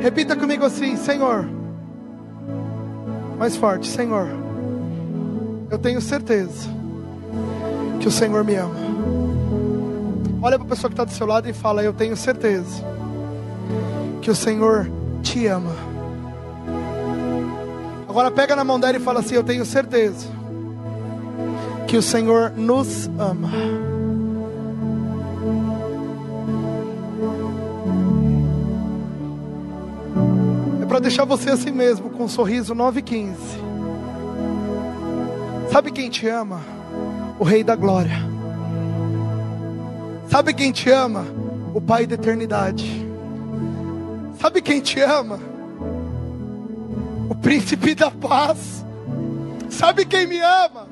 Repita comigo assim: Senhor. Mais forte: Senhor, eu tenho certeza que o Senhor me ama. Olha para a pessoa que está do seu lado e fala: eu tenho certeza que o Senhor te ama. Agora pega na mão dela e fala assim: eu tenho certeza que o Senhor nos ama. É para deixar você assim mesmo, com um sorriso 9:15. Sabe quem te ama? O Rei da Glória. Sabe quem te ama? O Pai da eternidade. Sabe quem te ama? O Príncipe da paz. Sabe quem me ama?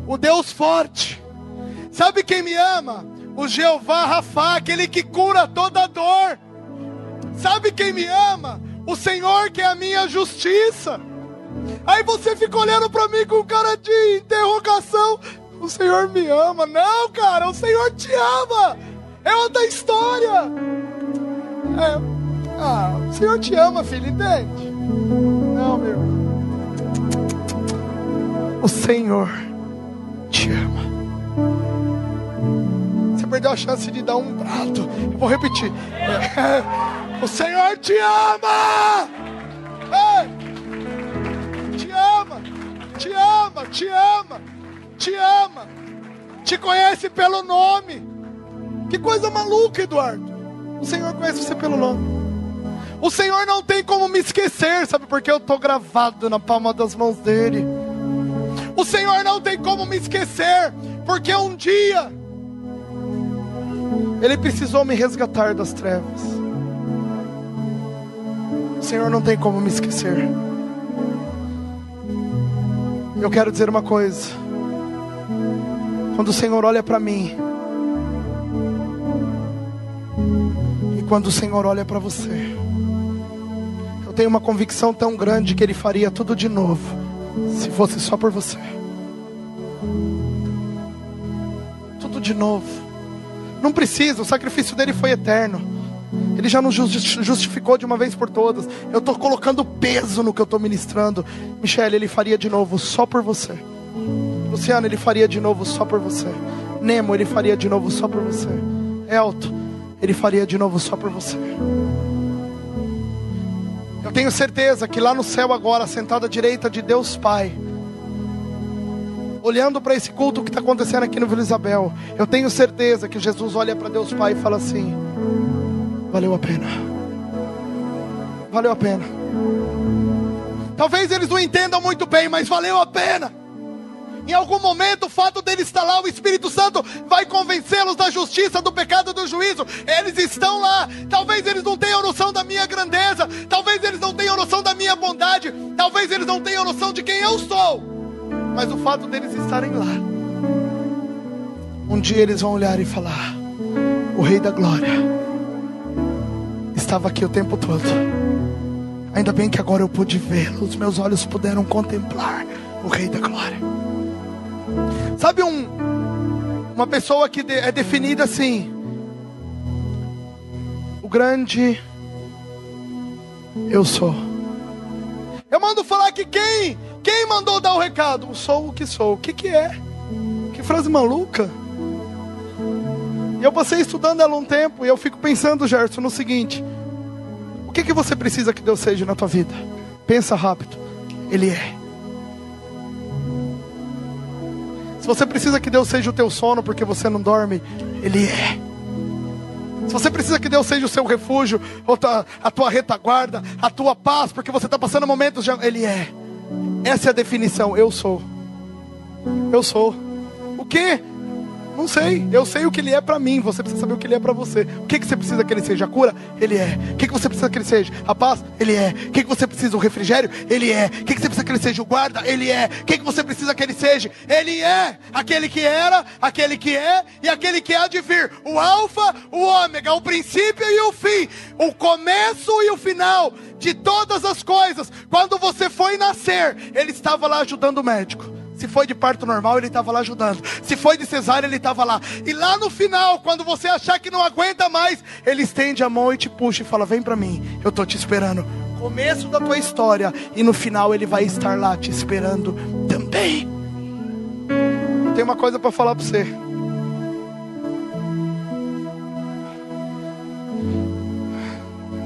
O Deus forte. Sabe quem me ama? O Jeová Rafá, aquele que cura toda dor. Sabe quem me ama? O Senhor que é a minha justiça. Aí você fica olhando para mim com cara de interrogação: o Senhor me ama? Não, cara, o Senhor te ama. É outra história. O Senhor te ama, filho, entende? Não, meu irmão. O Senhor te ama. Você perdeu a chance de dar um brado. Eu vou repetir. O Senhor te ama. Te ama. Te ama. Te ama. Te ama. Te conhece pelo nome. Que coisa maluca, Eduardo. O Senhor conhece você pelo nome. O Senhor não tem como me esquecer. Sabe por quê? Eu estou gravado na palma das mãos dele. O Senhor não tem como me esquecer, porque um dia Ele precisou me resgatar das trevas. O Senhor não tem como me esquecer. Eu quero dizer uma coisa: quando o Senhor olha para mim, e quando o Senhor olha para você, eu tenho uma convicção tão grande que Ele faria tudo de novo, se fosse só por você. Tudo de novo. Não precisa, o sacrifício dele foi eterno. Ele já nos justificou de uma vez por todas. Eu estou colocando peso no que eu estou ministrando. Michele, Ele faria de novo só por você. Luciano, Ele faria de novo só por você. Nemo, Ele faria de novo só por você. Elton, Ele faria de novo só por você. Eu tenho certeza que lá no céu agora, sentado à direita de Deus Pai, olhando para esse culto que está acontecendo aqui no Vila Isabel, eu tenho certeza que Jesus olha para Deus Pai e fala assim: valeu a pena. Valeu a pena. Talvez eles não entendam muito bem, mas valeu a pena. Em algum momento o fato deles estar lá, o Espírito Santo vai convencê-los da justiça, do pecado, do juízo. Eles estão lá. Talvez eles não tenham noção da minha grandeza. Talvez eles não tenham noção da minha bondade. Talvez eles não tenham noção de quem eu sou. Mas o fato deles estarem lá, um dia eles vão olhar e falar: o Rei da Glória estava aqui o tempo todo. Ainda bem que agora eu pude vê-lo. Os meus olhos puderam contemplar o Rei da Glória. Sabe uma pessoa que é definida assim: o grande eu sou. Eu mando falar que quem mandou dar o recado? Sou o que sou. O que é? Que frase maluca. E eu passei estudando ela um tempo, e eu fico pensando, Gerson, no seguinte: o que você precisa que Deus seja na tua vida? Pensa rápido. Ele é. Se você precisa que Deus seja o teu sono porque você não dorme, Ele é. Se você precisa que Deus seja o seu refúgio, a tua retaguarda, a tua paz, porque você está passando momentos de... Ele é. Essa é a definição: eu sou. Eu sou. O quê? Não sei. Eu sei o que Ele é para mim. Você precisa saber o que Ele é para você. O que você precisa que Ele seja? A cura? Ele é. O que você precisa que Ele seja? A paz? Ele é. O que você precisa? O refrigério? Ele é. O que você precisa que Ele seja? O guarda? Ele é. O que você precisa que Ele seja? Ele é. Aquele que era, aquele que é e aquele que há de vir. O alfa, o ômega, o princípio e o fim. O começo e o final de todas as coisas. Quando você foi nascer, Ele estava lá ajudando o médico. Se foi de parto normal, ele estava lá ajudando. Se foi de cesárea, ele estava lá. E lá no final, quando você achar que não aguenta mais, ele estende a mão e te puxa e fala: vem para mim, eu estou te esperando. Começo da tua história, e no final ele vai estar lá te esperando também. Eu tenho uma coisa para falar para você.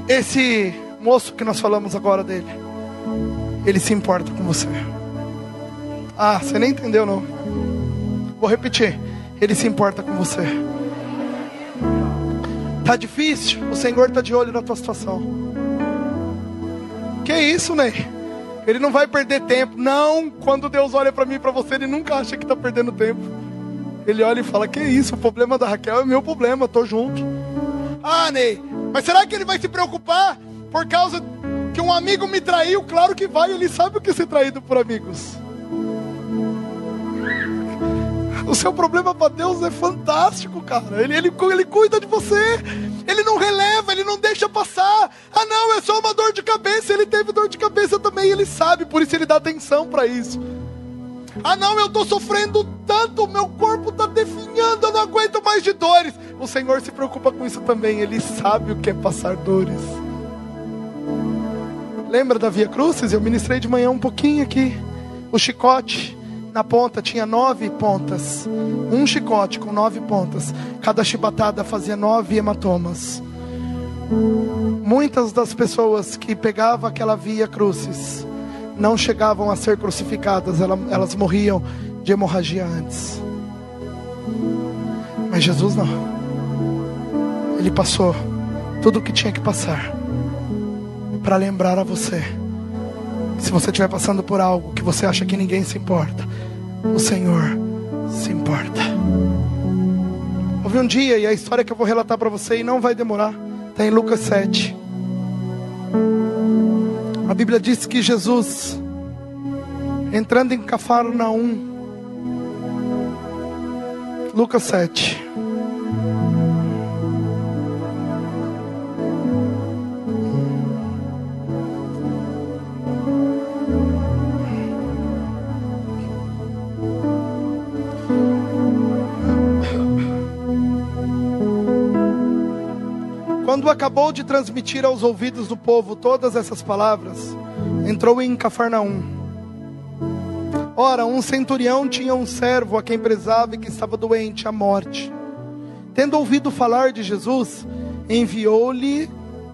Esse moço que nós falamos agora dele, ele se importa com você. Ah, você nem entendeu não. Vou repetir. Ele se importa com você. Tá difícil? O Senhor tá de olho na tua situação. Que isso, Ney? Ele não vai perder tempo. Não, quando Deus olha para mim e para você, Ele nunca acha que tá perdendo tempo. Ele olha e fala: que isso, o problema da Raquel é meu problema, tô junto. Ah, Ney, mas será que Ele vai se preocupar por causa que um amigo me traiu? Claro que vai, Ele sabe o que é ser traído por amigos. O seu problema para Deus é fantástico, cara. Ele cuida de você. Ele não releva, Ele não deixa passar. Ah não, é só uma dor de cabeça. Ele teve dor de cabeça também, Ele sabe. Por isso Ele dá atenção para isso. Ah não, eu estou sofrendo tanto, meu corpo está definhando, eu não aguento mais de dores. O Senhor se preocupa com isso também. Ele sabe o que é passar dores. Lembra da Via Crucis? Eu ministrei de manhã um pouquinho aqui. O chicote na ponta tinha 9 pontas. Um chicote com 9 pontas. Cada chibatada fazia 9 hematomas. Muitas das pessoas que pegavam aquela Via Crucis não chegavam a ser crucificadas. Elas morriam de hemorragia antes. Mas Jesus não. Ele passou tudo o que tinha que passar para lembrar a você: se você estiver passando por algo que você acha que ninguém se importa, o Senhor se importa. Houve um dia, e a história que eu vou relatar para você, e não vai demorar, está em Lucas 7. A Bíblia diz que Jesus, entrando em Cafarnaum, Lucas 7. Quando acabou de transmitir aos ouvidos do povo todas essas palavras, entrou em Cafarnaum. Ora, um centurião tinha um servo a quem prezava e que estava doente à morte. Tendo ouvido falar de Jesus, enviou-lhe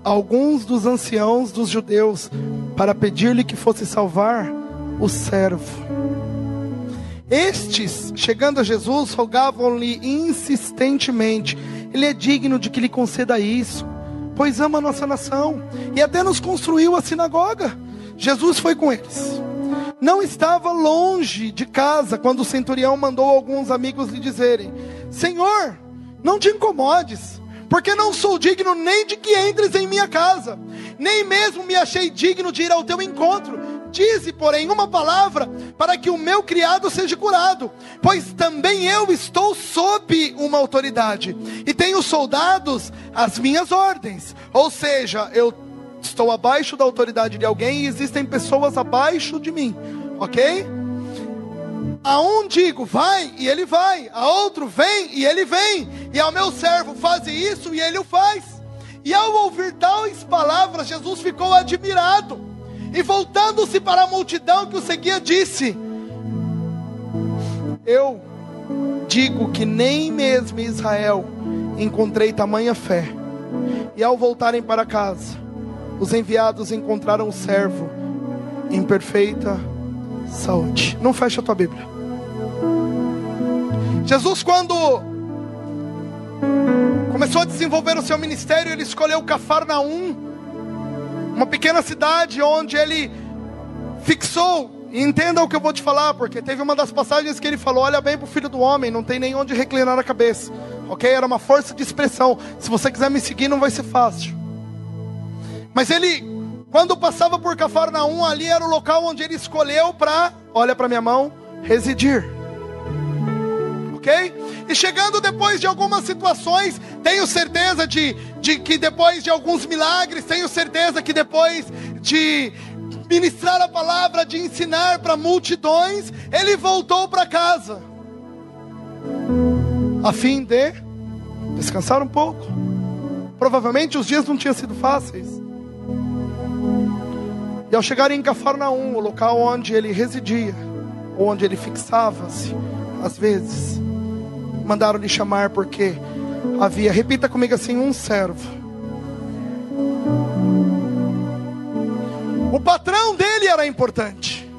alguns dos anciãos dos judeus para pedir-lhe que fosse salvar o servo. Estes, chegando a Jesus, rogavam-lhe insistentemente: Ele é digno de que lhe conceda isso, pois ama a nossa nação, e até nos construiu a sinagoga. Jesus foi com eles. Não estava longe de casa quando o centurião mandou alguns amigos lhe dizerem: Senhor, não te incomodes, porque não sou digno nem de que entres em minha casa, nem mesmo me achei digno de ir ao teu encontro. Dize, porém, uma palavra para que o meu criado seja curado, pois também eu estou sob uma autoridade, e tenho soldados às minhas ordens. Ou seja, eu estou abaixo da autoridade de alguém, e existem pessoas abaixo de mim, ok? A um digo, vai, e ele vai. A outro, vem, e ele vem. E ao meu servo, faze isso, e ele o faz. E ao ouvir tais palavras, Jesus ficou admirado, e voltando-se para a multidão que o seguia, disse: eu digo que nem mesmo em Israel encontrei tamanha fé. E ao voltarem para casa, os enviados encontraram o servo em perfeita saúde. Não fecha a tua Bíblia. Jesus, quando começou a desenvolver o seu ministério, ele escolheu Cafarnaum, uma pequena cidade onde ele fixou. E entenda o que eu vou te falar, porque teve uma das passagens que ele falou: olha bem para o filho do homem, não tem nem onde reclinar a cabeça, ok? Era uma força de expressão. Se você quiser me seguir, não vai ser fácil. Mas ele, quando passava por Cafarnaum, ali era o local onde ele escolheu para, olha para minha mão, residir, ok? E chegando depois de algumas situações, tenho certeza de que depois de alguns milagres, tenho certeza que depois de ministrar a palavra, de ensinar para multidões, ele voltou para casa, a fim de descansar um pouco. Provavelmente os dias não tinham sido fáceis. E ao chegar em Cafarnaum, o local onde ele residia, onde ele fixava-se, às vezes, mandaram lhe chamar porque havia, repita comigo assim, um servo. O patrão dele era importante,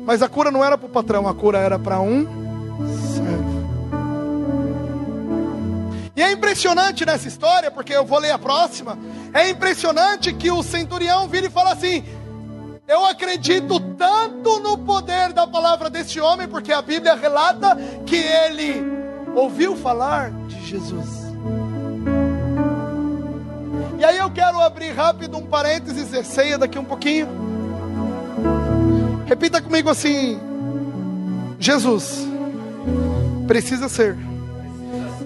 mas a cura não era para o patrão, a cura era para um servo. E é impressionante nessa história, porque eu vou ler a próxima. É impressionante que o centurião vira e fala assim: eu acredito tanto no poder da palavra desse homem, porque a Bíblia relata que ele ouviu falar de Jesus. E aí eu quero abrir rápido um parênteses e ceia daqui um pouquinho. Repita comigo assim: Jesus precisa ser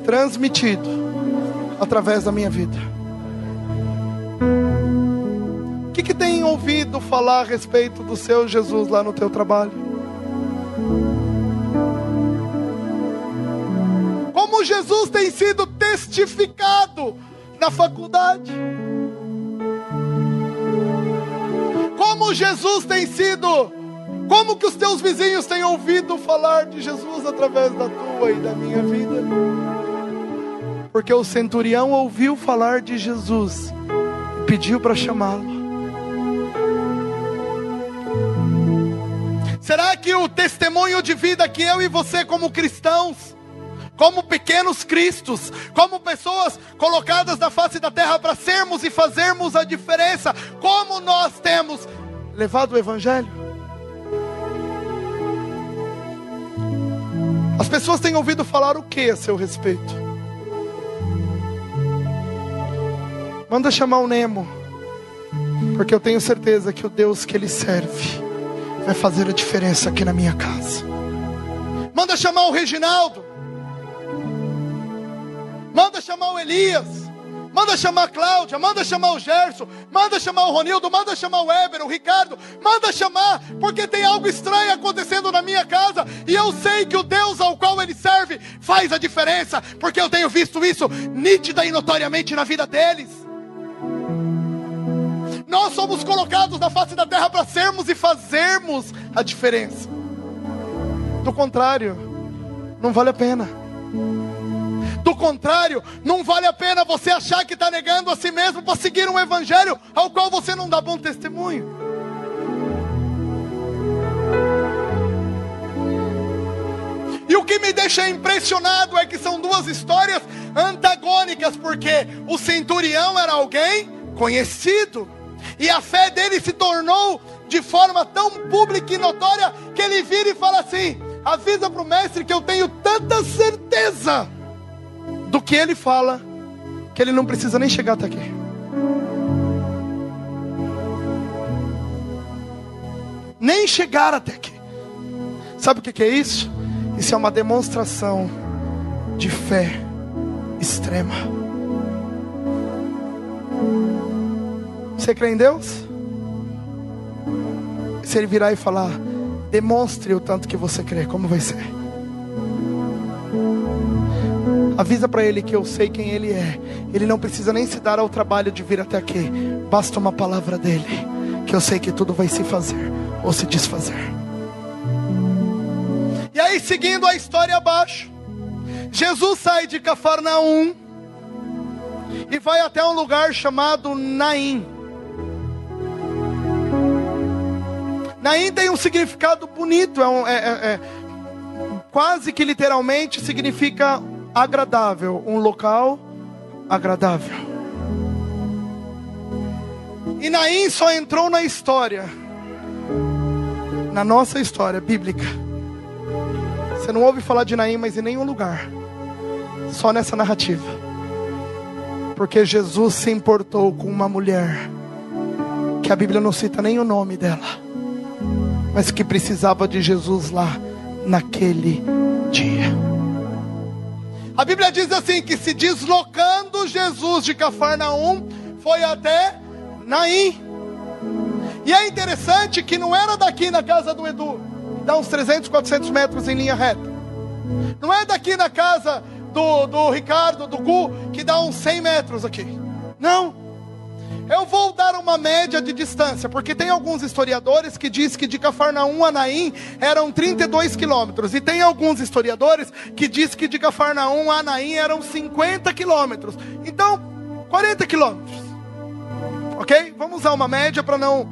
transmitido através da minha vida. O que tem ouvido falar a respeito do seu Jesus lá no teu trabalho? Como Jesus tem sido testificado na faculdade? Como Jesus tem sido, como que os teus vizinhos têm ouvido falar de Jesus através da tua e da minha vida? Porque o centurião ouviu falar de Jesus e pediu para chamá-lo. Será que o testemunho de vida que eu e você como cristãos, como pequenos cristos, como pessoas colocadas na face da terra para sermos e fazermos a diferença, como nós temos levado o evangelho? As pessoas têm ouvido falar o que a seu respeito? Manda chamar o Nemo, porque eu tenho certeza que o Deus que ele serve vai fazer a diferença aqui na minha casa. Manda chamar o Reginaldo, manda chamar o Elias, manda chamar a Cláudia, manda chamar o Gerson, manda chamar o Ronildo, manda chamar o Weber, o Ricardo, manda chamar, porque tem algo estranho acontecendo na minha casa, e eu sei que o Deus ao qual ele serve faz a diferença, porque eu tenho visto isso nítida e notoriamente na vida deles. Nós somos colocados na face da terra para sermos e fazermos a diferença. Do contrário, não vale a pena. Do contrário, não vale a pena você achar que está negando a si mesmo para seguir um evangelho ao qual você não dá bom testemunho. E o que me deixa impressionado é que são duas histórias antagônicas, porque o centurião era alguém conhecido, e a fé dele se tornou de forma tão pública e notória, que ele vira e fala assim: avisa para o mestre que eu tenho tanta certeza do que ele fala, que ele não precisa nem chegar até aqui. Nem chegar até aqui. Sabe o que é isso? Isso é uma demonstração de fé extrema. Você crê em Deus? Se ele virar e falar: demonstre o tanto que você crê, como vai ser? Avisa para ele que eu sei quem ele é. Ele não precisa nem se dar ao trabalho de vir até aqui. Basta uma palavra dele, que eu sei que tudo vai se fazer ou se desfazer. E aí, seguindo a história abaixo, Jesus sai de Cafarnaum e vai até um lugar chamado Naim. Naim tem um significado bonito, quase que literalmente significa agradável, um local agradável. E Naim só entrou na história, na nossa história bíblica. Você não ouve falar de Naim mais em nenhum lugar, só nessa narrativa, porque Jesus se importou com uma mulher que a Bíblia não cita nem o nome dela, mas que precisava de Jesus lá naquele dia. A Bíblia diz assim, que se deslocando Jesus de Cafarnaum, foi até Naim. E é interessante que não era daqui na casa do Edu, dá uns 300, 400 metros em linha reta. Não é daqui na casa do Ricardo, do Gu, que dá uns 100 metros aqui. Não. Eu vou dar uma média de distância, porque tem alguns historiadores que dizem que de Cafarnaum a Naim eram 32 quilômetros. E tem alguns historiadores que dizem que de Cafarnaum a Naim eram 50 quilômetros. Então, 40 quilômetros. Ok? Vamos usar uma média para não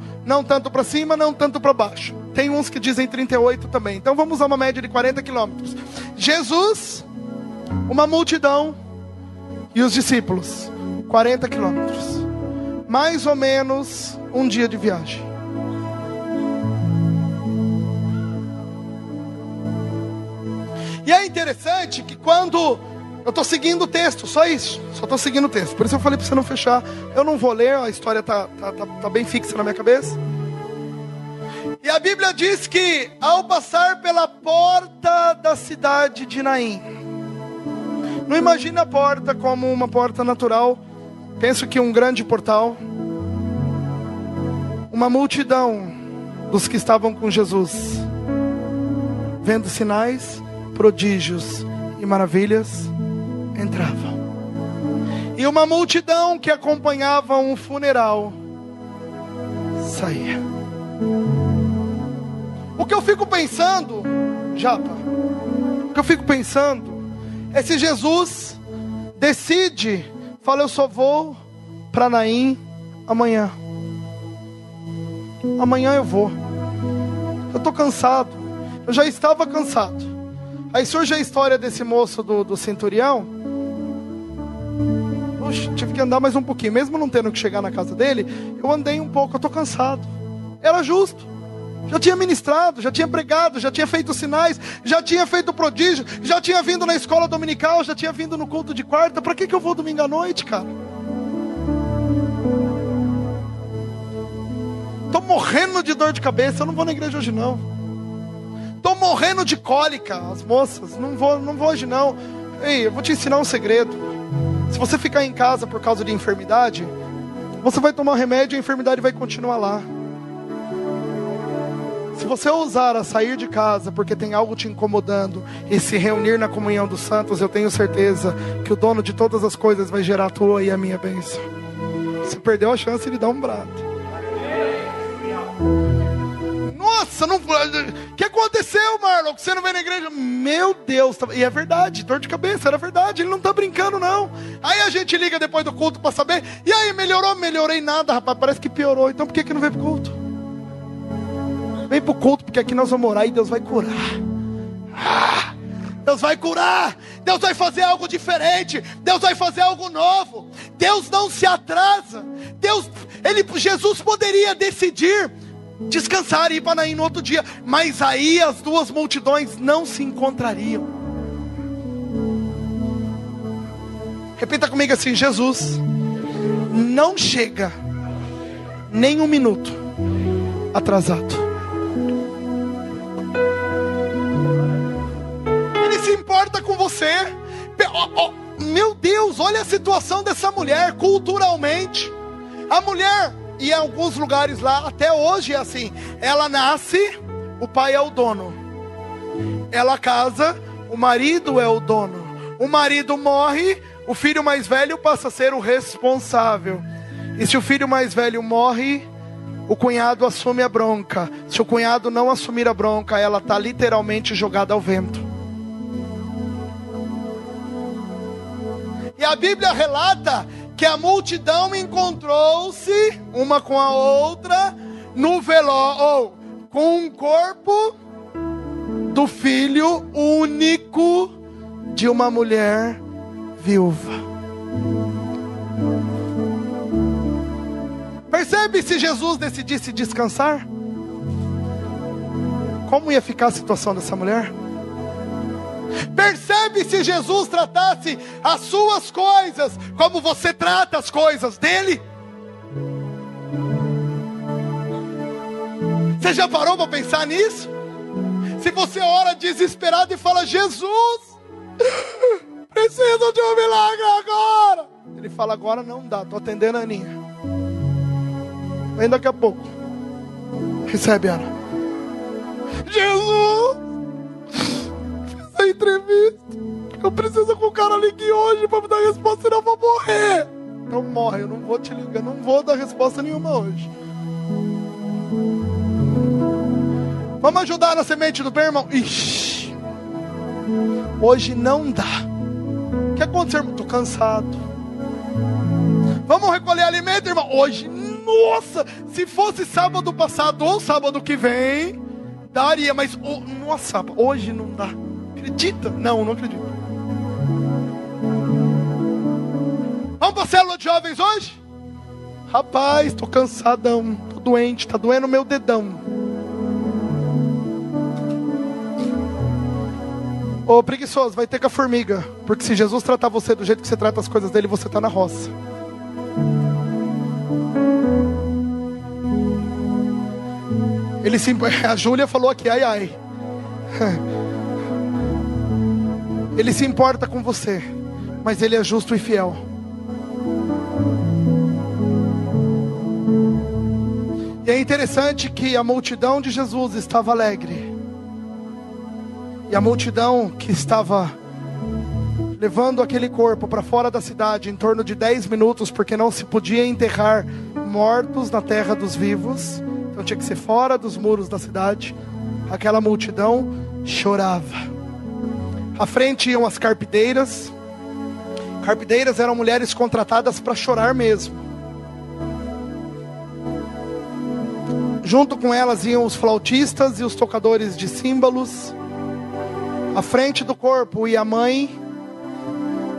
tanto para cima, não tanto para baixo. Tem uns que dizem 38 também. Então vamos usar uma média de 40 quilômetros. Jesus, uma multidão e os discípulos, 40 quilômetros. Mais ou menos um dia de viagem. E é interessante que quando eu estou seguindo o texto, só isso, só estou seguindo o texto. Por isso eu falei para você não fechar. Eu não vou ler, a história tá bem fixa na minha cabeça. E a Bíblia diz que ao passar pela porta da cidade de Naim, não imagine a porta como uma porta natural. Penso que um grande portal, uma multidão dos que estavam com Jesus, vendo sinais, prodígios e maravilhas, entravam. E uma multidão que acompanhava um funeral saía. O que eu fico pensando, Japa, o que eu fico pensando é se Jesus decide, fala, eu só vou para Naim amanhã. Amanhã eu vou. Eu estou cansado. Eu já estava cansado. Aí surge a história desse moço do centurião. Puxa, tive que andar mais um pouquinho. Mesmo não tendo que chegar na casa dele, eu andei um pouco, eu estou cansado. Era justo. Já tinha ministrado, já tinha pregado, já tinha feito sinais, já tinha feito prodígio, já tinha vindo na escola dominical, já tinha vindo no culto de quarta. Para que eu vou domingo à noite, cara? Estou morrendo de dor de cabeça, eu não vou na igreja hoje não. Estou morrendo de cólica, as moças, não vou hoje não. Ei, eu vou te ensinar um segredo. Se você ficar em casa por causa de enfermidade, você vai tomar remédio e a enfermidade vai continuar lá. Se você ousar a sair de casa porque tem algo te incomodando e se reunir na comunhão dos santos, eu tenho certeza que o dono de todas as coisas vai gerar a tua e a minha bênção. Você perdeu a chance de dar um brado. Nossa, não... o que aconteceu, Marlon? Que você não vem na igreja? Meu Deus, e é verdade, dor de cabeça, era verdade, ele não tá brincando não. Aí a gente liga depois do culto para saber, e aí, melhorou? Melhorei nada, rapaz, parece que piorou. Então por que não veio pro culto? Vem pro culto, porque aqui nós vamos orar e Deus vai curar. Deus vai curar. Deus vai fazer algo diferente. Deus vai fazer algo novo. Deus não se atrasa. Jesus poderia decidir descansar e ir para Naim no outro dia, mas aí as duas multidões não se encontrariam. Repita comigo assim: Jesus não chega nem um minuto atrasado. Se importa com você. Meu Deus, olha a situação dessa mulher culturalmente. A mulher, e em alguns lugares lá, até hoje é assim. Ela nasce, o pai é o dono. Ela casa, o marido é o dono. O marido morre, o filho mais velho passa a ser o responsável. E se o filho mais velho morre, o cunhado assume a bronca. Se o cunhado não assumir a bronca, ela está literalmente jogada ao vento. E a Bíblia relata que a multidão encontrou-se uma com a outra no velório, com um corpo do filho único de uma mulher viúva. Percebe se Jesus decidisse descansar? Como ia ficar a situação dessa mulher? Percebe se Jesus tratasse as suas coisas como você trata as coisas dele? Você já parou para pensar nisso? Se você ora desesperado e fala: Jesus, preciso de um milagre agora. Ele fala: agora não dá, estou atendendo a Aninha. Vem daqui a pouco. Recebe, Ana. Jesus, fiz a entrevista. Eu preciso que o cara ligue hoje para me dar resposta, senão eu vou morrer. Então morre, eu não vou te ligar, não vou dar resposta nenhuma hoje. Vamos ajudar na semente do bem, irmão? Ixi, hoje não dá. O que aconteceu, irmão? Estou cansado. Vamos recolher alimento, irmão? Hoje, nossa, se fosse sábado passado ou sábado que vem, daria, mas nossa, hoje não dá. Acredita? Não acredito. Vamos para a célula de jovens hoje? Rapaz, estou cansadão, estou doente, está doendo o meu dedão. Ô preguiçoso, vai ter com a formiga. Porque se Jesus tratar você do jeito que você trata as coisas dele, você está na roça. A Júlia falou aqui, ai. Ele se importa com você, mas ele é justo e fiel. E é interessante que a multidão de Jesus estava alegre. E a multidão que estava levando aquele corpo para fora da cidade em torno de 10 minutos, porque não se podia enterrar mortos na terra dos vivos, então tinha que ser fora dos muros da cidade. Aquela multidão chorava. À frente iam as carpideiras. Carpideiras eram mulheres contratadas para chorar mesmo. Junto com elas iam os flautistas e os tocadores de símbolos. À frente do corpo ia a mãe,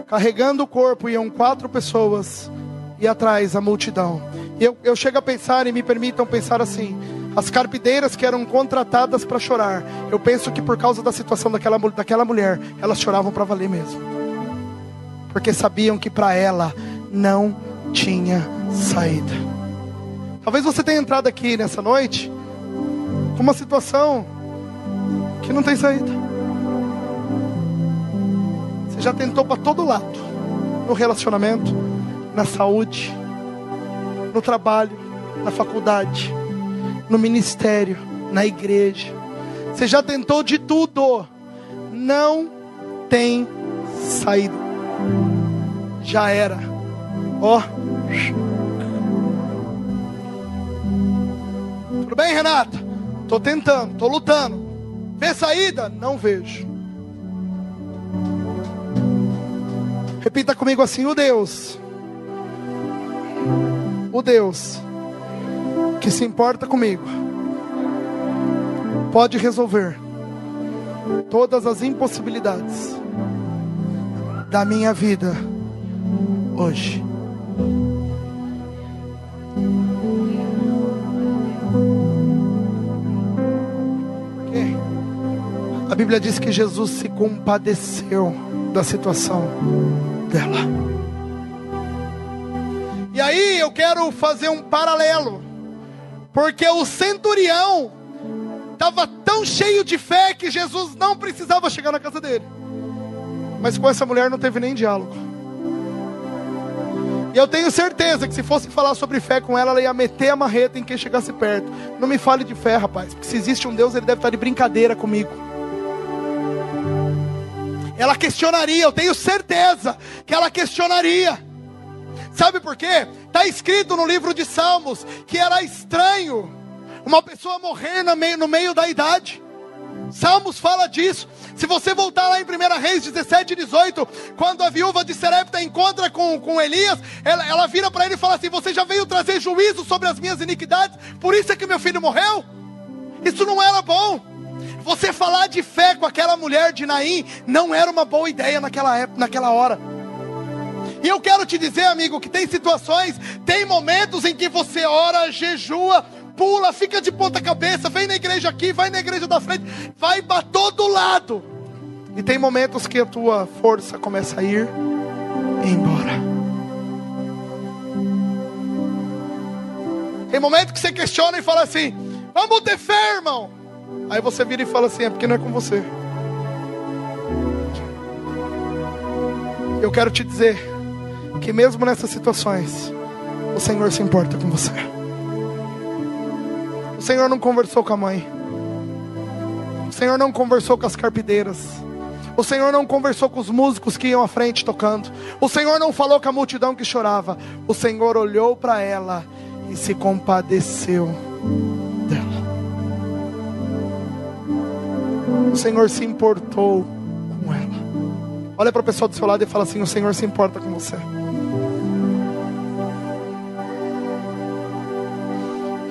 carregando o corpo iam 4 pessoas, e atrás a multidão. E eu chego a pensar, e me permitam pensar assim, as carpideiras que eram contratadas para chorar, eu penso que por causa da situação daquela mulher, elas choravam para valer mesmo, porque sabiam que para ela não tinha saída. Talvez você tenha entrado aqui nessa noite com uma situação que não tem saída. Você já tentou para todo lado, no relacionamento, na saúde, no trabalho, na faculdade, no ministério, na igreja. Você já tentou de tudo, não tem saída. Já era. Tudo bem, Renata? Estou tentando, estou lutando. Vê saída? Não vejo. Repita comigo assim: o Deus que se importa comigo pode resolver todas as impossibilidades da minha vida hoje. Porque a Bíblia diz que Jesus se compadeceu da situação dela. E aí eu quero fazer um paralelo, porque o centurião estava tão cheio de fé que Jesus não precisava chegar na casa dele, mas com essa mulher não teve nem diálogo. E eu tenho certeza que se fosse falar sobre fé com ela, ela ia meter a marreta em quem chegasse perto. Não me fale de fé, rapaz, porque se existe um Deus, ele deve estar de brincadeira comigo. Ela questionaria, eu tenho certeza que ela questionaria. Sabe por quê? Está escrito no livro de Salmos que era estranho uma pessoa morrer no meio da idade. Salmos fala disso. Se você voltar lá em 1 Reis 17, 18, quando a viúva de Serepta encontra com Elias, ela vira para ele e fala assim: você já veio trazer juízo sobre as minhas iniquidades, por isso é que meu filho morreu? Isso não era bom. Você falar de fé com aquela mulher de Naim não era uma boa ideia naquela época, naquela hora. E eu quero te dizer, amigo, que tem situações, tem momentos em que você ora, jejua, pula, fica de ponta cabeça, vem na igreja aqui, vai na igreja da frente, vai para todo lado. E tem momentos que a tua força começa a ir embora. Tem momentos que você questiona e fala assim: vamos ter fé, irmão. Aí você vira e fala assim: é porque não é com você. Eu quero te dizer que mesmo nessas situações, o Senhor se importa com você. O Senhor não conversou com a mãe. O Senhor não conversou com as carpideiras. O Senhor não conversou com os músicos que iam à frente tocando. O Senhor não falou com a multidão que chorava. O Senhor olhou para ela e se compadeceu dela. O Senhor se importou com ela. Olha para a pessoa do seu lado e fala assim: o Senhor se importa com você.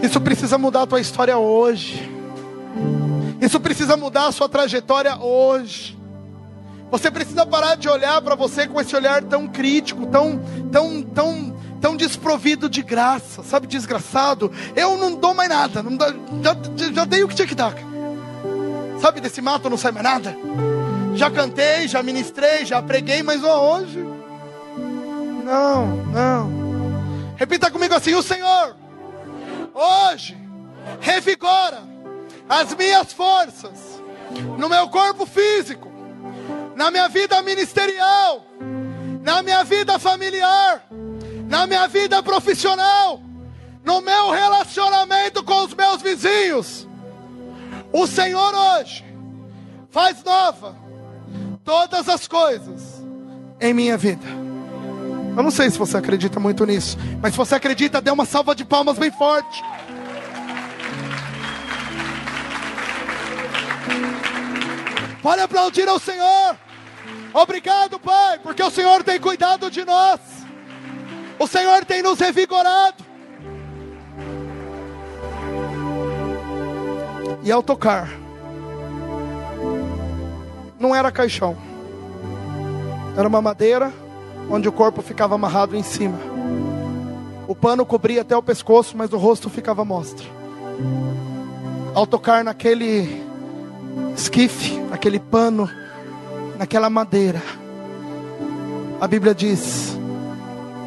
Isso precisa mudar a tua história hoje. Isso precisa mudar a sua trajetória hoje. Você precisa parar de olhar para você com esse olhar tão crítico, tão desprovido de graça, sabe, desgraçado. Eu não dou mais nada, não dá, já dei o que tinha que dar. Sabe, desse mato não sai mais nada. Já cantei, já ministrei, já preguei, mas hoje não. Repita comigo assim: o Senhor hoje revigora as minhas forças no meu corpo físico, na minha vida ministerial, na minha vida familiar, na minha vida profissional, no meu relacionamento com os meus vizinhos. O Senhor hoje faz nova todas as coisas em minha vida. Eu não sei se você acredita muito nisso, mas se você acredita, dê uma salva de palmas bem forte. Pode aplaudir ao Senhor. Obrigado, Pai, porque o Senhor tem cuidado de nós. O Senhor tem nos revigorado. E ao tocar, não era caixão, era uma madeira onde o corpo ficava amarrado em cima. O pano cobria até o pescoço, mas o rosto ficava à mostra. Ao tocar naquele esquife, naquele pano, naquela madeira, a Bíblia diz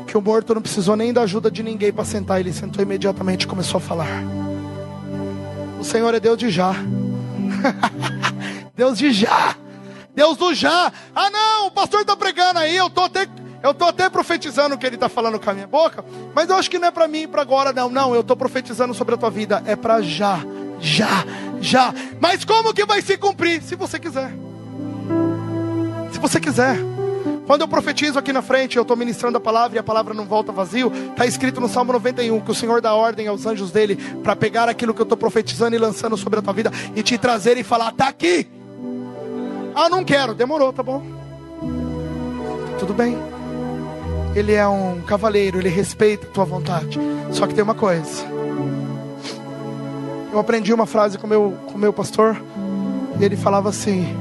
que o morto não precisou nem da ajuda de ninguém para sentar. Ele sentou imediatamente e começou a falar. O Senhor é Deus de já. Deus de já. Deus do já. Ah não, o pastor está pregando aí, eu tô até profetizando o que ele está falando com a minha boca, mas eu acho que não é para mim, para agora, não, eu estou profetizando sobre a tua vida, é para já. Mas como que vai se cumprir? Se você quiser. Se você quiser. Quando eu profetizo aqui na frente, eu estou ministrando a palavra e a palavra não volta vazio. Está escrito no Salmo 91 que o Senhor dá ordem aos anjos dele para pegar aquilo que eu estou profetizando e lançando sobre a tua vida e te trazer e falar: está aqui. Ah, não quero. Demorou, tá bom. Tudo bem. Ele é um cavaleiro, ele respeita a tua vontade. Só que tem uma coisa. Eu aprendi uma frase com o meu pastor e ele falava assim: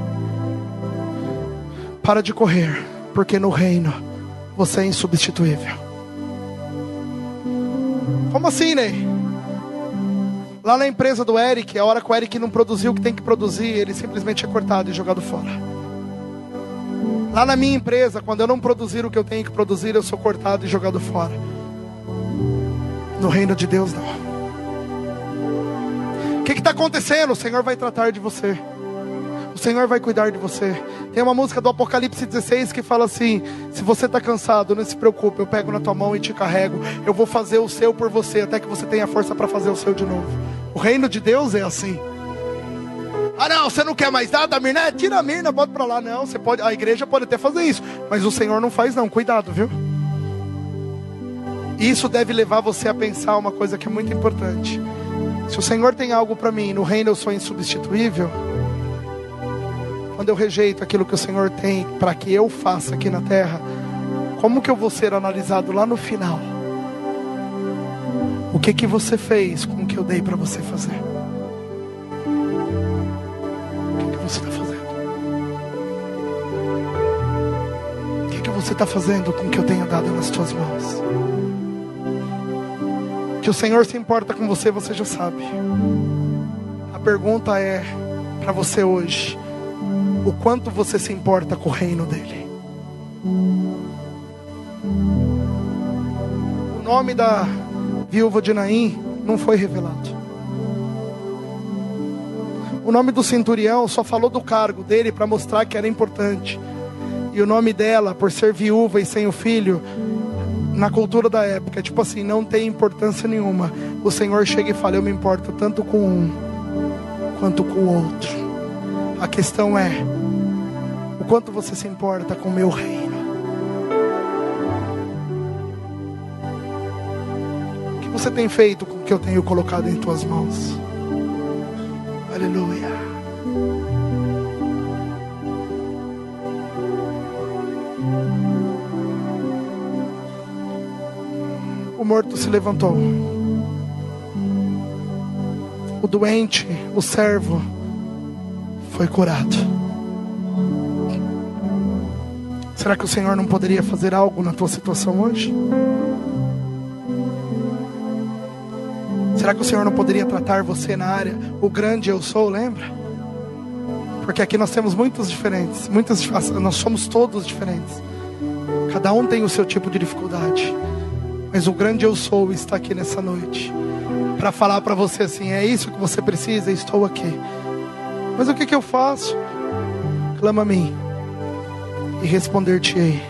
para de correr, porque no reino você é insubstituível. Como assim, Ney? Lá na empresa do Eric, a hora que o Eric não produziu o que tem que produzir, ele simplesmente é cortado e jogado fora. Lá na minha empresa, quando eu não produzir o que eu tenho que produzir, eu sou cortado e jogado fora. No reino de Deus não. O que está acontecendo? O Senhor vai tratar de você. O Senhor vai cuidar de você. Tem uma música do Apocalipse 16 que fala assim: se você está cansado, não se preocupe, eu pego na tua mão e te carrego. Eu vou fazer o seu por você, até que você tenha força para fazer o seu de novo. O reino de Deus é assim. Ah não, você não quer mais nada, Mirna? Tira a Mirna, bota para lá. Não, você pode, a igreja pode até fazer isso, mas o Senhor não faz não, cuidado, viu? Isso deve levar você a pensar uma coisa que é muito importante. Se o Senhor tem algo para mim, no reino eu sou insubstituível. Quando eu rejeito aquilo que o Senhor tem para que eu faça aqui na terra, como que eu vou ser analisado lá no final? O que você fez com o que eu dei para você fazer? O que você está fazendo? O que você está fazendo com o que eu tenho dado nas tuas mãos? Que o Senhor se importa com você, você já sabe. A pergunta é para você hoje: o quanto você se importa com o reino dele? O nome da viúva de Naim não foi revelado. O nome do centurião só falou do cargo dele para mostrar que era importante. E o nome dela, por ser viúva e sem o filho, na cultura da época, tipo assim, não tem importância nenhuma. O Senhor chega e fala: eu me importo tanto com um quanto com o outro. A questão é o quanto você se importa com o meu reino. O que você tem feito com o que eu tenho colocado em tuas mãos? Aleluia. O morto se levantou. O doente, o servo, foi curado. Será que o Senhor não poderia fazer algo na tua situação hoje? Será que o Senhor não poderia tratar você na área, o grande eu sou, lembra? Porque aqui nós temos muitos diferentes, nós somos todos diferentes. Cada um tem o seu tipo de dificuldade. Mas o grande eu sou está aqui nessa noite para falar para você assim: é isso que você precisa, estou aqui. Mas o que eu faço? Clama a mim e responder-te-ei,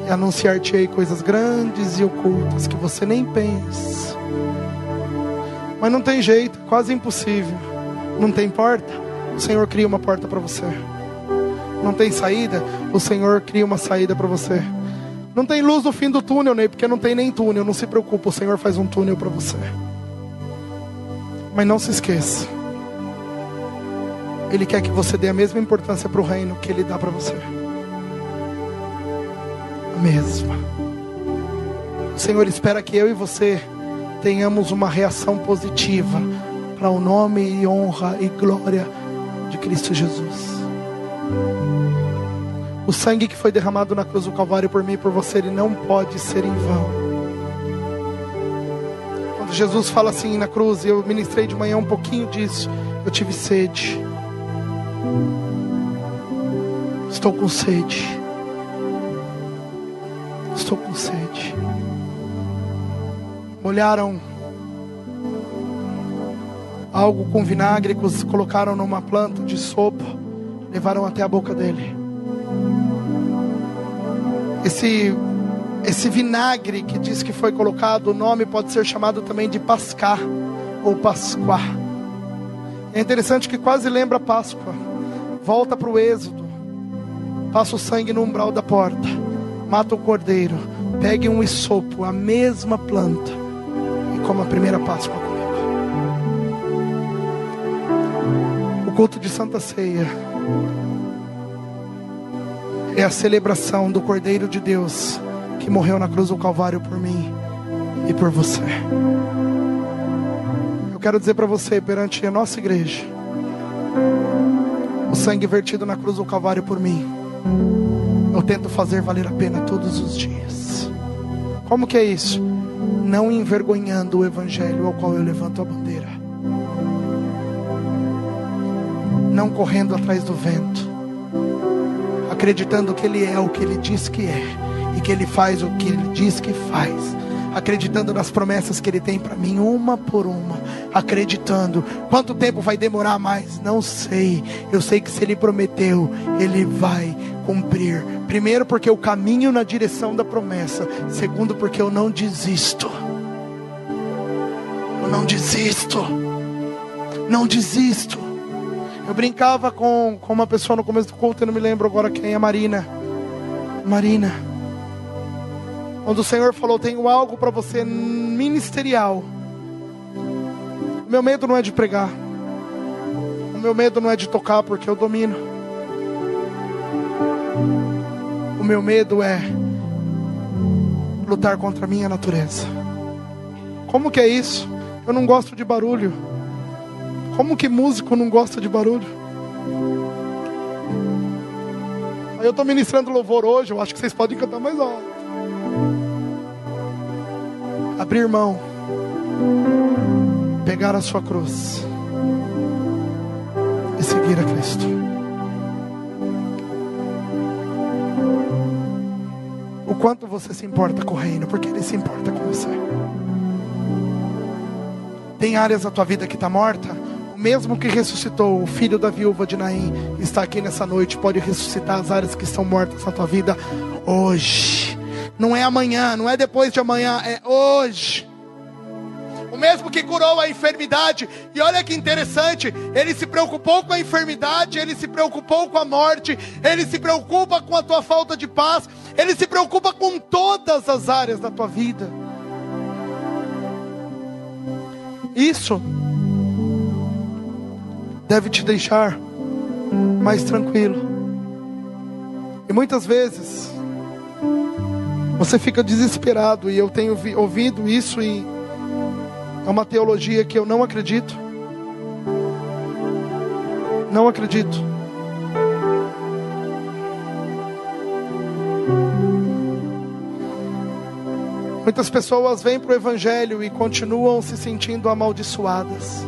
e anunciar-te-ei coisas grandes e ocultas que você nem pensa. Mas não tem jeito, quase impossível. Não tem porta? O Senhor cria uma porta para você. Não tem saída? O Senhor cria uma saída para você. Não tem luz no fim do túnel, Ney, porque não tem nem túnel. Não se preocupe, o Senhor faz um túnel para você. Mas não se esqueça, Ele quer que você dê a mesma importância para o reino que Ele dá para você. A mesma. O Senhor espera que eu e você tenhamos uma reação positiva para o nome e honra e glória de Cristo Jesus. O sangue que foi derramado na cruz do Calvário por mim e por você, ele não pode ser em vão. Quando Jesus fala assim na cruz, e eu ministrei de manhã um pouquinho disso: eu tive sede. Estou com sede. Estou com sede. Molharam algo com vinagre, colocaram numa planta de sopa, levaram até a boca dele. Esse vinagre que diz que foi colocado, o nome pode ser chamado também de Pascá ou Pascuá. É interessante que quase lembra Páscoa. Volta para o Êxodo, passa o sangue no umbral da porta, mata o cordeiro, pegue um hisopo, a mesma planta, e coma a primeira Páscoa comigo. O culto de Santa Ceia é a celebração do Cordeiro de Deus que morreu na cruz do Calvário por mim e por você. Eu quero dizer para você, perante a nossa igreja, o sangue vertido na cruz do Calvário por mim, eu tento fazer valer a pena todos os dias. Como que é isso? Não envergonhando o evangelho ao qual eu levanto a bandeira, não correndo atrás do vento, acreditando que Ele é o que Ele diz que é, e que Ele faz o que Ele diz que faz, acreditando nas promessas que Ele tem para mim, uma por uma, acreditando. Quanto tempo vai demorar mais? Não sei. Eu sei que se Ele prometeu, Ele vai cumprir. Primeiro, porque eu caminho na direção da promessa. Segundo, porque eu não desisto. Eu não desisto. Não desisto. Eu brincava com uma pessoa no começo do culto, eu não me lembro agora quem, a Marina. Quando o Senhor falou: tenho algo para você ministerial. O meu medo não é de pregar. O meu medo não é de tocar, porque eu domino. O meu medo é lutar contra a minha natureza. Como que é isso? Eu não gosto de barulho. Como que músico não gosta de barulho? Aí eu estou ministrando louvor hoje, eu acho que vocês podem cantar mais alto. Abrir mão, pegar a sua cruz e seguir a Cristo. O quanto você se importa com o reino, porque Ele se importa com você. Tem áreas da tua vida que está morta. Mesmo que ressuscitou o filho da viúva de Naim, está aqui nessa noite, pode ressuscitar as áreas que estão mortas na tua vida hoje. Não é amanhã, não é depois de amanhã, é hoje. O mesmo que curou a enfermidade, e olha que interessante, Ele se preocupou com a enfermidade, Ele se preocupou com a morte, Ele se preocupa com a tua falta de paz, Ele se preocupa com todas as áreas da tua vida. Isso deve te deixar mais tranquilo. E muitas vezes você fica desesperado, e eu tenho ouvido isso, e é uma teologia que eu não acredito. Não acredito. Muitas pessoas vêm para o Evangelho e continuam se sentindo amaldiçoadas.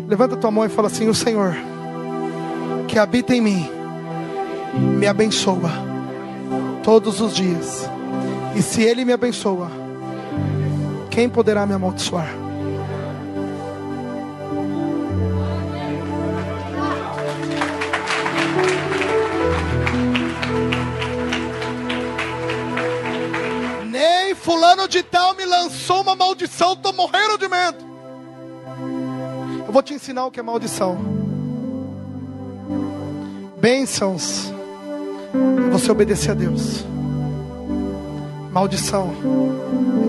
Levanta tua mão e fala assim: o Senhor que habita em mim me abençoa todos os dias. E se Ele me abençoa, quem poderá me amaldiçoar? Nem fulano de tal me lançou uma maldição, estou morrendo de medo. Eu vou te ensinar o que é maldição. Bênçãos é você obedecer a Deus. Maldição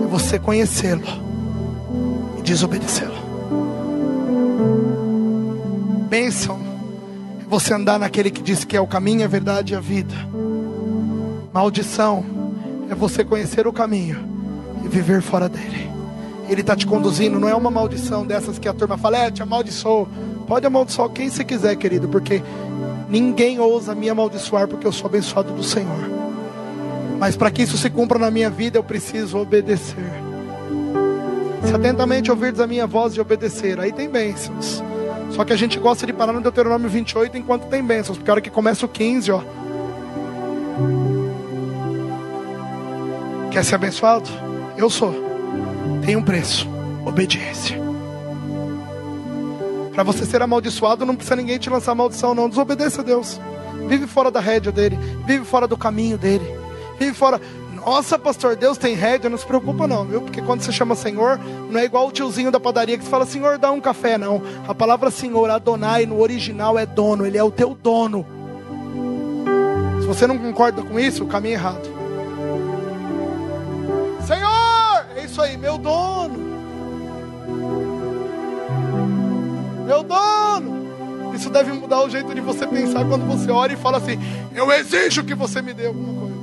é você conhecê-lo e desobedecê-lo. Bênção é você andar naquele que diz que é o caminho, a verdade e a vida. Maldição é você conhecer o caminho e viver fora dele. Ele está te conduzindo, não é uma maldição dessas que a turma fala: te amaldiçoou. Pode amaldiçoar quem você quiser, querido, porque ninguém ousa me amaldiçoar, porque eu sou abençoado do Senhor. Mas para que isso se cumpra na minha vida, eu preciso obedecer. Se atentamente ouvirdes a minha voz e obedecer, aí tem bênçãos. Só que a gente gosta de parar no Deuteronômio 28 enquanto tem bênçãos, porque a hora que começa o 15, ó. Quer ser abençoado? Eu sou. Tem um preço: obediência. Para você ser amaldiçoado, não precisa ninguém te lançar maldição, não. Desobedeça a Deus. Vive fora da rédea dele. Vive fora do caminho dele. Vive fora. Nossa, pastor, Deus tem rédea? Não se preocupa não, viu? Porque quando você chama Senhor, não é igual o tiozinho da padaria que fala: Senhor, dá um café. Não. A palavra Senhor, Adonai, no original é dono. Ele é o teu dono. Se você não concorda com isso, o caminho é errado. Senhor, é isso aí, meu dono. Meu dono. Isso deve mudar o jeito de você pensar quando você ora e fala assim: eu exijo que você me dê alguma coisa.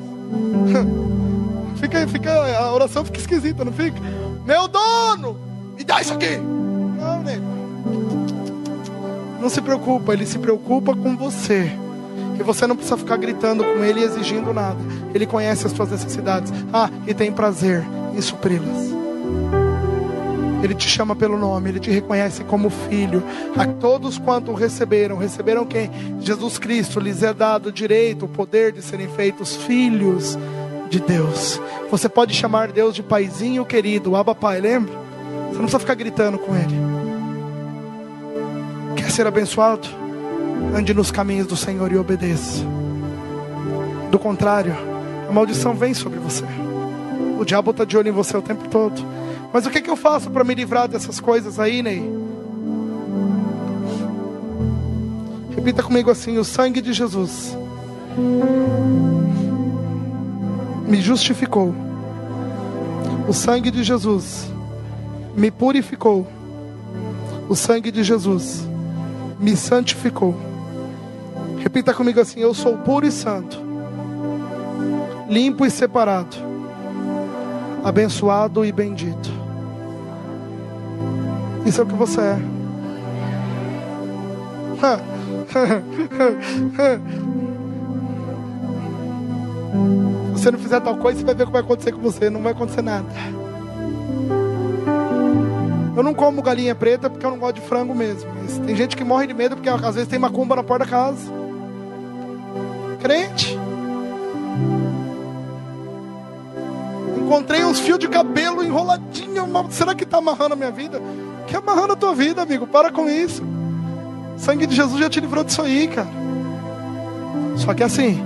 A oração fica esquisita, não fica? Meu dono, me dá isso aqui. Não, nego. Não se preocupa, ele se preocupa com você. E você não precisa ficar gritando com ele e exigindo nada. Ele conhece as suas necessidades. E tem prazer em supri-las. Ele te chama pelo nome, Ele te reconhece como filho. A todos quanto receberam quem? Jesus Cristo lhes é dado o direito, o poder de serem feitos filhos de Deus. Você pode chamar Deus de paizinho querido, Abba Pai, lembra? Você não precisa ficar gritando com Ele. Quer ser abençoado? Ande nos caminhos do Senhor e obedeça. Do contrário, a maldição vem sobre você. O diabo está de olho em você o tempo todo. Mas o que eu faço para me livrar dessas coisas aí, Ney? Repita comigo assim: o sangue de Jesus me justificou. O sangue de Jesus me purificou. O sangue de Jesus me santificou. Repita comigo assim: eu sou puro e santo, limpo e separado, abençoado e bendito. Isso é o que você é. Se você não fizer tal coisa, você vai ver o que vai acontecer com você. Não vai acontecer nada. Eu não como galinha preta porque eu não gosto de frango mesmo. Mas tem gente que morre de medo porque às vezes tem macumba na porta da casa. Crente. Encontrei uns fios de cabelo enroladinho. Será que está amarrando a minha vida? Que amarrando a tua vida, amigo? Para com isso. O sangue de Jesus já te livrou disso aí, cara. Só que assim,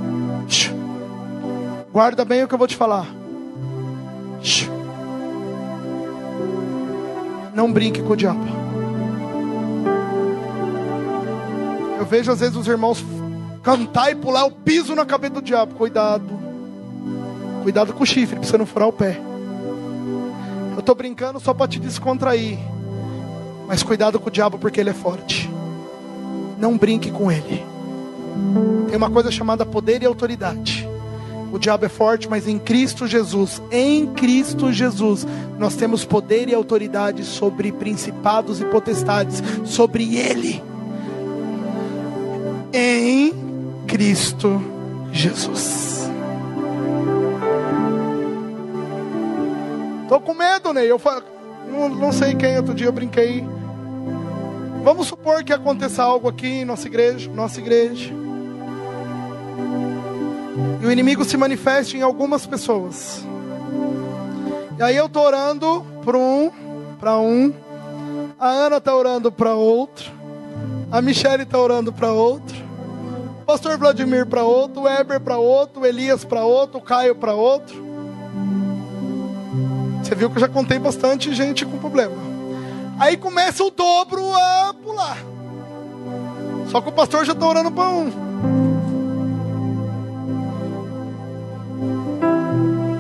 guarda bem o que eu vou te falar. Não brinque com o diabo. Eu vejo às vezes os irmãos cantar e pular o piso na cabeça do diabo. Cuidado. Cuidado com o chifre, pra você não furar o pé. Eu tô brincando só para te descontrair. Mas cuidado com o diabo, porque ele é forte. Não brinque com ele. Tem uma coisa chamada poder e autoridade. O diabo é forte, mas em Cristo Jesus, nós temos poder e autoridade sobre principados e potestades, sobre ele. Em Cristo Jesus. Tô com medo, Ney. Eu não sei quem, outro dia eu brinquei. Vamos supor que aconteça algo aqui em nossa igreja. E o inimigo se manifeste em algumas pessoas. E aí eu tô orando para um. A Ana tá orando para outro. A Michele tá orando para outro. O pastor Vladimir para outro. O Heber para outro. O Elias para outro. O Caio para outro. Você viu que eu já contei bastante gente com problema. Aí começa o dobro a pular. Só que o pastor já está orando para um.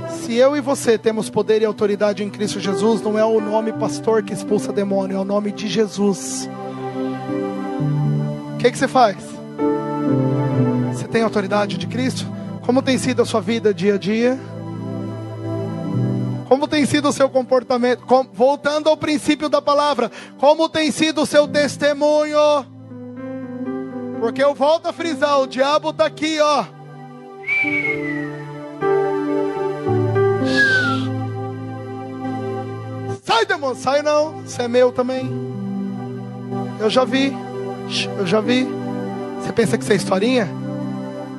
Se eu e você temos poder e autoridade em Cristo Jesus, não é o nome pastor que expulsa demônio, é o nome de Jesus. O que você faz? Você tem autoridade de Cristo? Como tem sido a sua vida dia a dia? Como tem sido o seu comportamento? Voltando ao princípio da palavra, como tem sido o seu testemunho? Porque eu volto a frisar, o diabo está aqui, ó. Sai, demônio, sai não, você é meu também. Eu já vi. Você pensa que isso é historinha?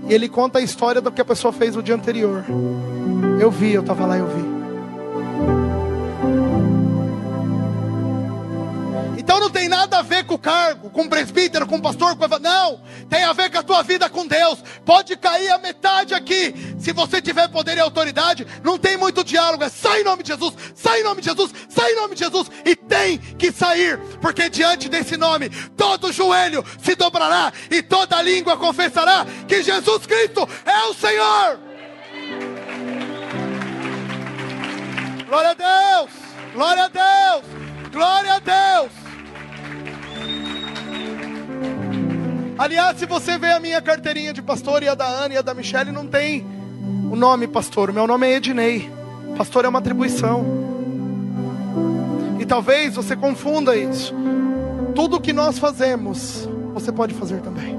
E ele conta a história do que a pessoa fez no dia anterior. Eu estava lá, eu vi. Então não tem nada a ver com o cargo, com o presbítero, com o pastor, não, tem a ver com a tua vida com Deus. Pode cair a metade aqui, se você tiver poder e autoridade, não tem muito diálogo, é sai em nome de Jesus, sai em nome de Jesus, sai em nome de Jesus, e tem que sair, porque diante desse nome, todo joelho se dobrará, e toda língua confessará, que Jesus Cristo é o Senhor. Glória a Deus, glória a Deus, glória a Deus. Aliás, se você vê a minha carteirinha de pastor e a da Ana e a da Michele, não tem o nome pastor. O meu nome é Ednei. Pastor é uma atribuição. E talvez você confunda isso. Tudo que nós fazemos, você pode fazer também.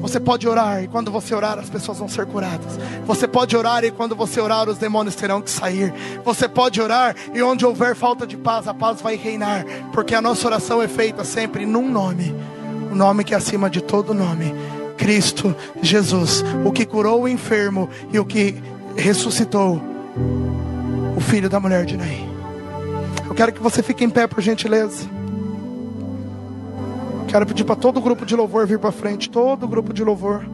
Você pode orar e quando você orar as pessoas vão ser curadas. Você pode orar e quando você orar os demônios terão que sair. Você pode orar e onde houver falta de paz, a paz vai reinar. Porque a nossa oração é feita sempre num nome. O nome que é acima de todo nome, Cristo Jesus, o que curou o enfermo e o que ressuscitou o filho da mulher de Naim. Eu quero que você fique em pé, por gentileza. Quero pedir para todo o grupo de louvor vir para frente, todo o grupo de louvor.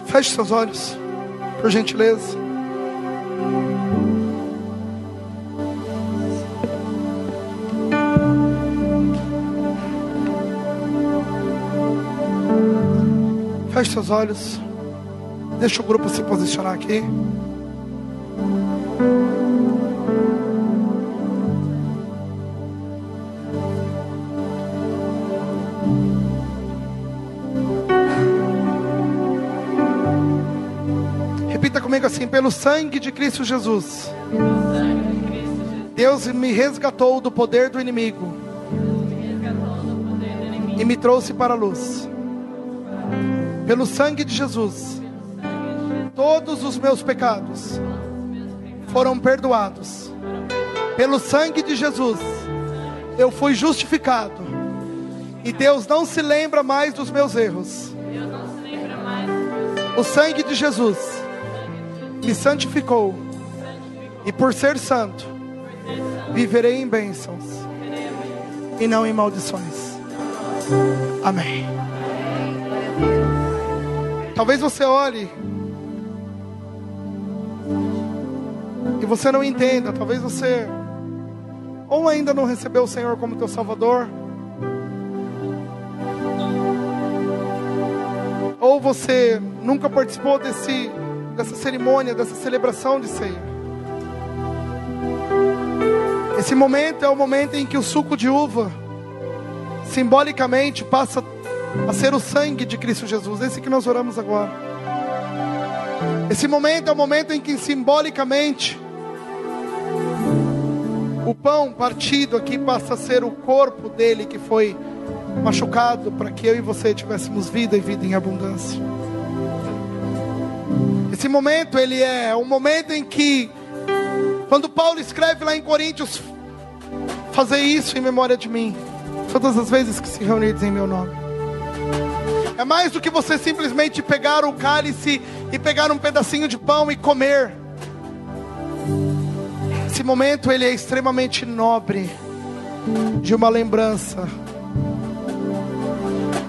Feche seus olhos, por gentileza. Feche seus olhos. Deixa o grupo se posicionar aqui. Repita comigo assim: pelo sangue de Cristo Jesus, Deus me resgatou do poder do inimigo e me trouxe para a luz. Pelo sangue de Jesus, todos os meus pecados foram perdoados. Pelo sangue de Jesus, eu fui justificado. E Deus não se lembra mais dos meus erros. O sangue de Jesus me santificou, e por ser santo, viverei em bênçãos e não em maldições. Amém. Talvez você olhe e você não entenda. Talvez você ou ainda não recebeu o Senhor como teu Salvador, ou você nunca participou dessa cerimônia, dessa celebração de ceia. Esse momento é o momento em que o suco de uva simbolicamente passa a ser o sangue de Cristo Jesus. Esse que nós oramos agora. Esse momento é o momento em que simbolicamente o pão partido aqui passa a ser o corpo dele que foi machucado para que eu e você tivéssemos vida e vida em abundância. Esse momento, ele é um momento em que, quando Paulo escreve lá em Coríntios, fazer isso em memória de mim, todas as vezes que se reunirdes em meu nome. É mais do que você simplesmente pegar o cálice e pegar um pedacinho de pão e comer. Esse momento, ele é extremamente nobre, de uma lembrança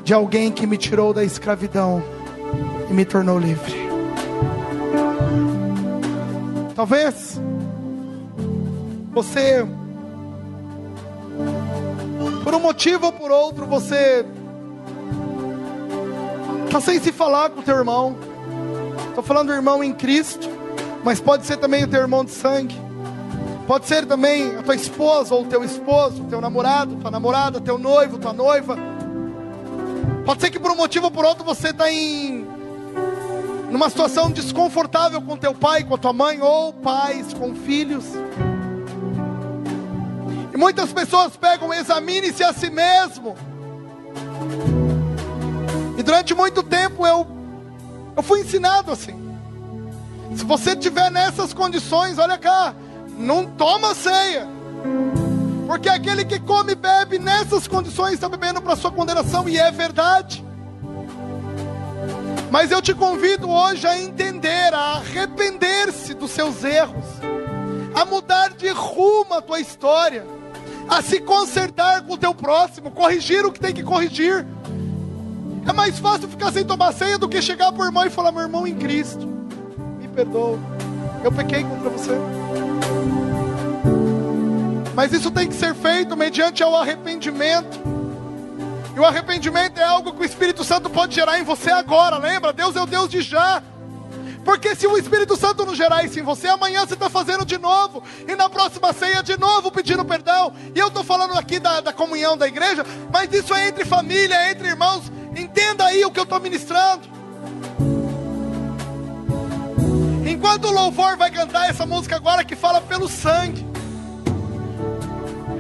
de alguém que me tirou da escravidão e me tornou livre. Talvez você, por um motivo ou por outro, você está sem se falar com o teu irmão. Estou falando do irmão em Cristo, mas pode ser também o teu irmão de sangue. Pode ser também a tua esposa ou o teu esposo, teu namorado, tua namorada, teu noivo, tua noiva. Pode ser que por um motivo ou por outro você está numa situação desconfortável com teu pai, com a tua mãe, ou pais com filhos. E muitas pessoas pegam, examine-se a si mesmo. E durante muito tempo eu fui ensinado assim. Se você estiver nessas condições, olha cá, não toma ceia. Porque aquele que come e bebe nessas condições está bebendo para sua condenação, e é verdade. Mas eu te convido hoje a entender, a arrepender-se dos seus erros, a mudar de rumo a tua história, a se consertar com o teu próximo, corrigir o que tem que corrigir. É mais fácil ficar sem tomar ceia do que chegar para o irmão e falar: meu irmão em Cristo, me perdoa, eu pequei contra você. Mas isso tem que ser feito mediante ao arrependimento. E o arrependimento é algo que o Espírito Santo pode gerar em você agora. Lembra? Deus é o Deus de já. Porque se o Espírito Santo não gerar isso em você, amanhã você está fazendo de novo. E na próxima ceia de novo pedindo perdão. E eu estou falando aqui da comunhão da igreja, mas isso é entre família, é entre irmãos. Entenda aí o que eu estou ministrando. Enquanto o louvor vai cantar essa música agora que fala pelo sangue,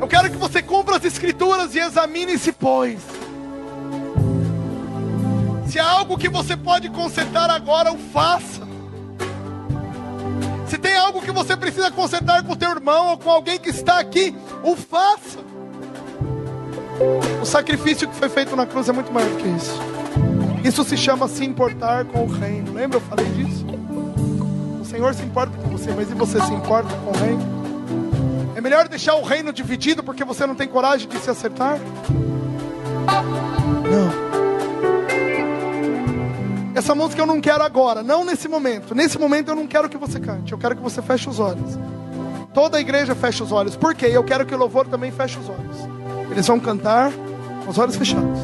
eu quero que você cumpra as escrituras e examine-se, pois. Se há algo que você pode consertar agora, o faça. Se tem algo que você precisa consertar com o teu irmão ou com alguém que está aqui, o faça. O sacrifício que foi feito na cruz é muito maior do que isso. Isso se chama se importar com o reino. Lembra? Eu falei disso. O Senhor se importa com você, mas e você se importa com o reino? É melhor deixar o reino dividido porque você não tem coragem de se acertar? Não. Essa música eu não quero agora, não nesse momento. Nesse momento eu não quero que você cante. Eu quero que você feche os olhos. Toda a igreja fecha os olhos. Por quê? Eu quero que o louvor também feche os olhos. Eles vão cantar com os olhos fechados.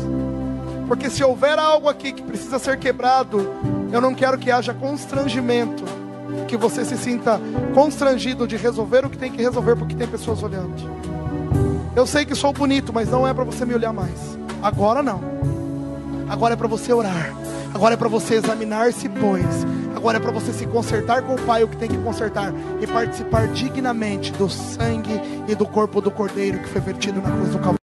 Porque se houver algo aqui que precisa ser quebrado, eu não quero que haja constrangimento, que você se sinta constrangido de resolver o que tem que resolver porque tem pessoas olhando. Eu sei que sou bonito, mas não é para você me olhar mais. Agora não. Agora é para você orar. Agora é para você examinar-se, pois. Agora é para você se consertar com o Pai o que tem que consertar e participar dignamente do sangue e do corpo do Cordeiro que foi vertido na cruz do Calvário.